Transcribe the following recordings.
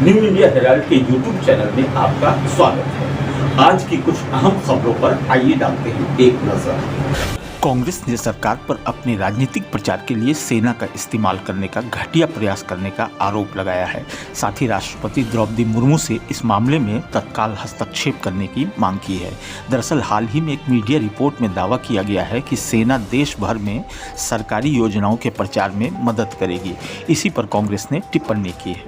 New India Herald के YouTube channel में आपका स्वागत है। आज की कुछ अहम खबरों पर आइए डालते हैं एक नजर। कांग्रेस ने सरकार पर अपने राजनीतिक प्रचार के लिए सेना का इस्तेमाल करने का घटिया प्रयास करने का आरोप लगाया है। साथ ही राष्ट्रपति द्रौपदी मुर्मू से इस मामले में तत्काल हस्तक्षेप करने की मांग की है। दरअसल हाल ही में एक मीडिया रिपोर्ट में दावा किया गया है कि सेना देश भर में सरकारी योजनाओं के प्रचार में मदद करेगी। इसी पर कांग्रेस ने टिप्पणी की है।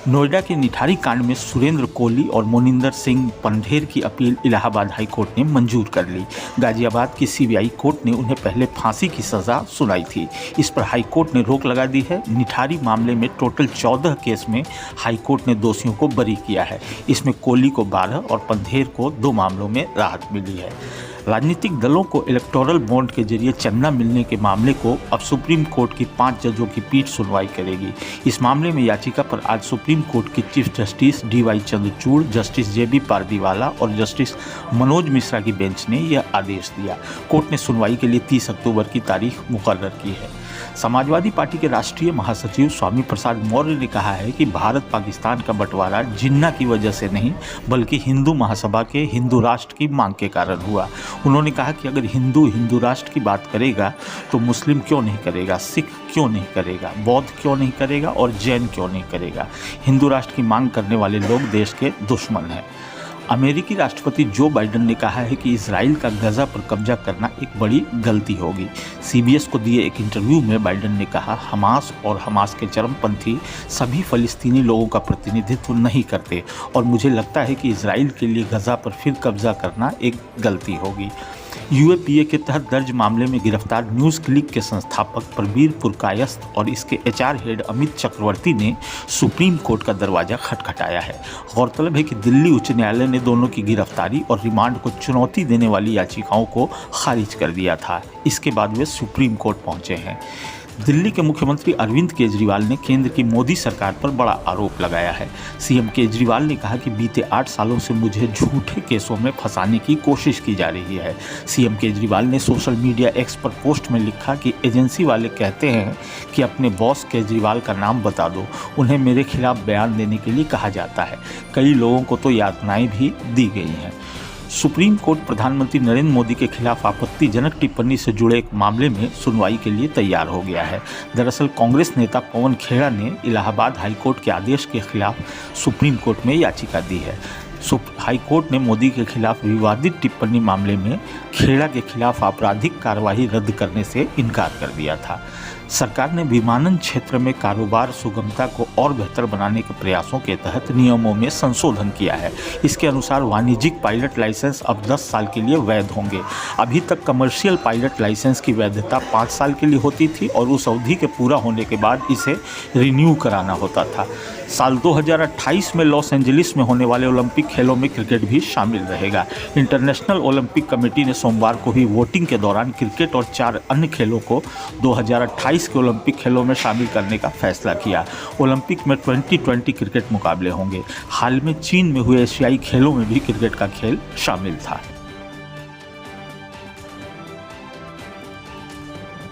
नोएडा के निठारी कांड में सुरेंद्र कोहली और मोनिंदर सिंह पंढेर की अपील इलाहाबाद हाई कोर्ट ने मंजूर कर ली। गाजियाबाद की सीबीआई कोर्ट ने उन्हें पहले फांसी की सजा सुनाई थी। इस पर हाई कोर्ट ने रोक लगा दी है। निठारी मामले में टोटल 14 केस में हाई कोर्ट ने दोषियों को बरी किया है। इसमें कोहली को 12 और पंढेर को 2 मामलों में राहत मिली है। राजनीतिक दलों को इलेक्टोरल बॉन्ड के जरिए चंदा मिलने के मामले को अब सुप्रीम कोर्ट की 5 जजों की पीठ सुनवाई करेगी। इस मामले में याचिका पर आज सुप्रीम कोर्ट की chief justice DY Chandrachud, justice JB Pardiwala और जस्टिस मनोज मिश्रा की बेंच ने यह आदेश दिया। कोर्ट ने सुनवाई के लिए 30 अक्टूबर की तारीख मुकर्रर की है। समाजवादी पार्टी के राष्ट्रीय महासचिव स्वामी प्रसाद मौर्य ने कहा है कि भारत पाकिस्तान का बंटवारा जिन्ना की वजह से नहीं बल्कि हिंदू महासभा के हिंदू राष्ट्र की मांग के कारण हुआ। उन्होंने कहा कि अगर हिंदू राष्ट्र की बात करेगा तो मुस्लिम क्यों नहीं करेगा, सिख क्यों नहीं करेगा, बौद्ध क्यों नहीं करेगा और जैन क्यों नहीं करेगा। हिंदू राष्ट्र की मांग करने वाले लोग देश के दुश्मन हैं। अमेरिकी राष्ट्रपति जो बाइडेन ने कहा है कि इजराइल का गजा पर कब्जा करना एक बड़ी गलती होगी। CBS को दिए एक इंटरव्यू में बाइडेन ने कहा, हमास और हमास के चरमपंथी सभी फ़लस्तीनी लोगों का प्रतिनिधित्व नहीं करते और मुझे लगता है कि इजराइल के लिए गजा पर फिर कब्जा करना एक गलती होगी। UAPA के तहत दर्ज मामले में गिरफ्तार न्यूज़ क्लिक के संस्थापक प्रवीर पुरकायस्थ और इसके HR हेड अमित चक्रवर्ती ने सुप्रीम कोर्ट का दरवाजा खटखटाया है। गौरतलब है कि दिल्ली उच्च न्यायालय ने दोनों की गिरफ्तारी और रिमांड को चुनौती देने वाली याचिकाओं को खारिज कर दिया था। इसके बाद वे सुप्रीम कोर्ट पहुंचे हैं। दिल्ली के मुख्यमंत्री अरविंद केजरीवाल ने केंद्र की मोदी सरकार पर बड़ा आरोप लगाया है। CM केजरीवाल ने कहा कि बीते 8 सालों से मुझे झूठे केसों में फंसाने की कोशिश की जा रही है। CM केजरीवाल ने सोशल मीडिया X पर पोस्ट में लिखा कि एजेंसी वाले कहते हैं कि अपने बॉस केजरीवाल का नाम बता दो, उन्हें मेरे खिलाफ बयान देने के लिए कहा जाता है। कई लोगों को तो यातनाएं भी दी गई हैं। सुप्रीम कोर्ट प्रधानमंत्री नरेंद्र मोदी के खिलाफ आपत्तिजनक टिप्पणी से जुड़े एक मामले में सुनवाई के लिए तैयार हो गया है। दरअसल कांग्रेस नेता पवन खेड़ा ने इलाहाबाद हाईकोर्ट के आदेश के खिलाफ सुप्रीम कोर्ट में याचिका दी है। हाई कोर्ट ने मोदी के खिलाफ विवादित टिप्पणी मामले में खेड़ा के खिलाफ आपराधिक कार्रवाई रद्द करने से इनकार कर दिया था। सरकार ने विमानन क्षेत्र में कारोबार सुगमता को और बेहतर बनाने के प्रयासों के तहत नियमों में संशोधन किया है। इसके अनुसार वाणिज्यिक पायलट लाइसेंस अब 10 साल के लिए वैध होंगे। अभी तक कमर्शियल पायलट लाइसेंस की वैधता 5 साल के लिए होती थी और उस अवधि के पूरा होने के बाद इसे रिन्यू कराना होता था। साल 2028 में लॉस एंजलिस में होने वाले ओलंपिक खेलों में क्रिकेट भी शामिल रहेगा। इंटरनेशनल ओलंपिक कमेटी ने सोमवार को हुई वोटिंग के दौरान क्रिकेट और 4 अन्य खेलों को 2028 के ओलंपिक खेलों में शामिल करने का फैसला किया। ओलंपिक में 2020 क्रिकेट मुकाबले होंगे। हाल में चीन में हुए एशियाई खेलों में भी क्रिकेट का खेल शामिल था।